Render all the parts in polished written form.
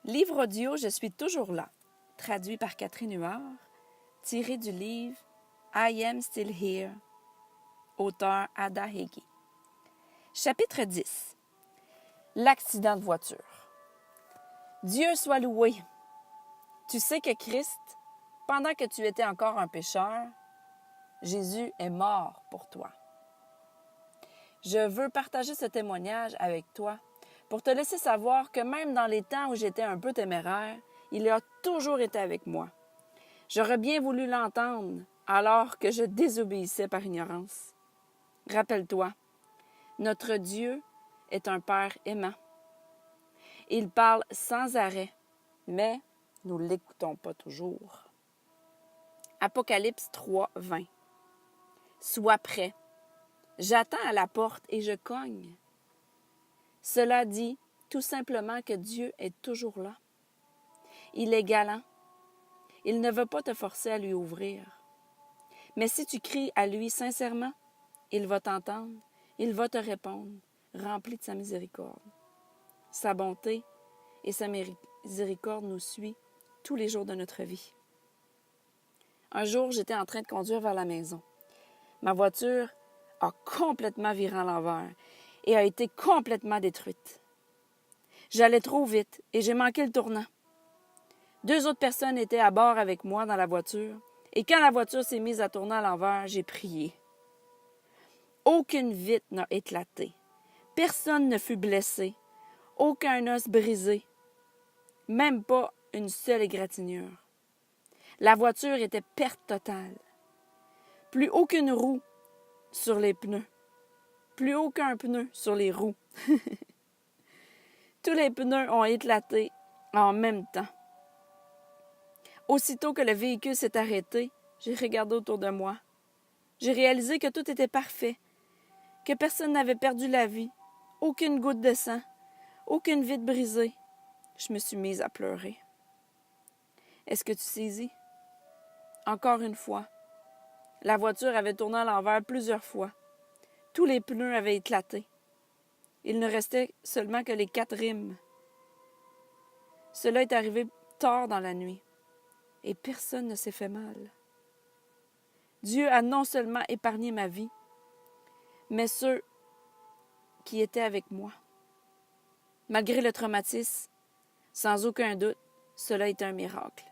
Livre audio Je suis toujours là, traduit par Catherine Huard, tiré du livre I Am Still Here, auteur Ada Hegi. Chapitre 10. L'accident de voiture. Dieu soit loué. Tu sais que Christ, pendant que tu étais encore un pécheur, Jésus est mort pour toi. Je veux partager ce témoignage avec toi pour te laisser savoir que même dans les temps où j'étais un peu téméraire, il a toujours été avec moi. J'aurais bien voulu l'entendre alors que je désobéissais par ignorance. Rappelle-toi, notre Dieu est un Père aimant. Il parle sans arrêt, mais nous ne l'écoutons pas toujours. Apocalypse 3, 20. Sois prêt. J'attends à la porte et je cogne. Cela dit tout simplement que Dieu est toujours là. Il est galant. Il ne veut pas te forcer à lui ouvrir. Mais si tu cries à lui sincèrement, il va t'entendre, il va te répondre, rempli de sa miséricorde. Sa bonté et sa miséricorde nous suivent tous les jours de notre vie. Un jour, j'étais en train de conduire vers la maison. Ma voiture a complètement viré à l'envers et a été complètement détruite. J'allais trop vite et j'ai manqué le tournant. 2 autres personnes étaient à bord avec moi dans la voiture et quand la voiture s'est mise à tourner à l'envers, j'ai prié. Aucune vitre n'a éclaté. Personne ne fut blessé. Aucun os brisé. Même pas une seule égratignure. La voiture était perte totale. Plus aucune roue sur les pneus. Plus aucun pneu sur les roues. Tous les pneus ont éclaté en même temps. Aussitôt que le véhicule s'est arrêté, j'ai regardé autour de moi. J'ai réalisé que tout était parfait, que personne n'avait perdu la vie, aucune goutte de sang, aucune vitre brisée. Je me suis mise à pleurer. Est-ce que tu saisis? Encore une fois, la voiture avait tourné à l'envers plusieurs fois. Tous les pneus avaient éclaté. Il ne restait seulement que les 4 rimes. Cela est arrivé tard dans la nuit, et personne ne s'est fait mal. Dieu a non seulement épargné ma vie, mais ceux qui étaient avec moi. Malgré le traumatisme, sans aucun doute, cela est un miracle.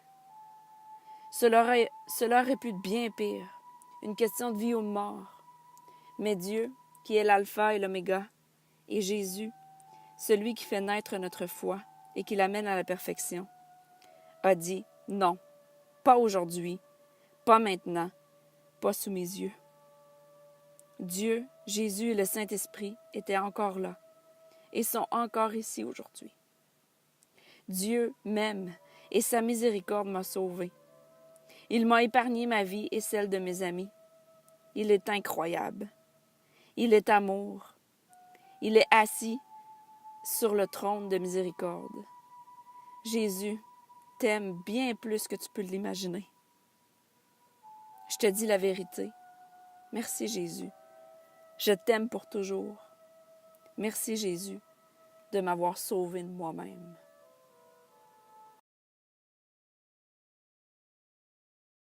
Cela aurait pu être bien pire, une question de vie ou de mort. Mais Dieu, qui est l'alpha et l'oméga, et Jésus, celui qui fait naître notre foi et qui l'amène à la perfection, a dit non, pas aujourd'hui, pas maintenant, pas sous mes yeux. Dieu, Jésus et le Saint-Esprit étaient encore là et sont encore ici aujourd'hui. Dieu m'aime et sa miséricorde m'a sauvé. Il m'a épargné ma vie et celle de mes amis. Il est incroyable. Il est amour. Il est assis sur le trône de miséricorde. Jésus t'aime bien plus que tu peux l'imaginer. Je te dis la vérité. Merci Jésus. Je t'aime pour toujours. Merci Jésus de m'avoir sauvé de moi-même.